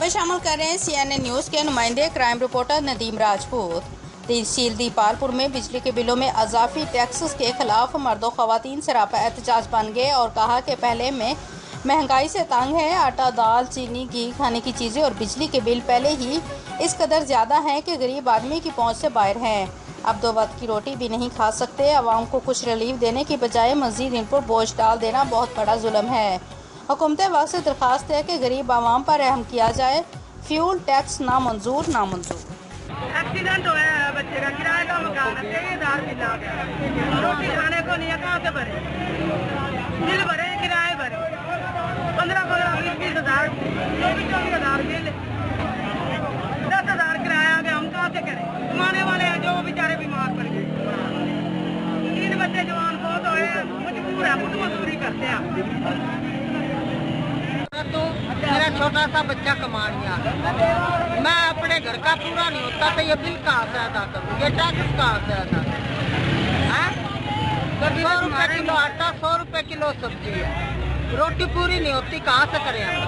खबर शामिल कर रहे हैं CNN न्यूज़ के नुमाइंदे क्राइम रिपोर्टर नदीम राजपूत। तहसील दीपालपुर में बिजली के बिलों में अजाफी टैक्सेस के खिलाफ मर्दों खवातीन सरापा एहतजाज बन गए और कहा कि पहले में महंगाई से तंग है। आटा, दाल, चीनी, घी, खाने की चीज़ें और बिजली के बिल पहले ही इस कदर ज़्यादा हैं कि गरीब आदमी की पहुँच से बाहर हैं। अब 2 वक्त की रोटी भी नहीं खा सकते। आवाम को कुछ रिलीफ देने की बजाय मज़ीद इन पर बोझ डाल देना बहुत बड़ा जुल्म है। हुकूमत वक्त से दरख्वास्त है कि गरीब आवाम पर रहम किया जाए। फ्यूल टैक्स नामंजूर। एक्सीडेंट हुआ है बच्चे का, किराए का मकान है, 23,000 बिल आ गया। रोटी खाने को नहीं है, कहाँ से भरे? बिल भरे, किराए भरे, 15-15, 20-20 हज़ार, 24-24 हज़ार बिल, 10,000 किराया आ गया। हम कहाँ से करें? कमाने वाले हैं जो बेचारे बीमार पड़ गए। 3 बच्चे जवान बहुत हुए, मजबूर है, खुद मजदूरी करते हैं। तो मेरा छोटा सा बच्चा कमा लिया, मैं अपने घर का पूरा नहीं होता तो ये बिल कहाँ से अदा करूँ, ये टैक्स कहाँ से अदा करूँ? 100 रुपए किलो आटा, 100 रुपए किलो सब्जी है, रोटी पूरी नहीं होती, कहाँ से करें हम?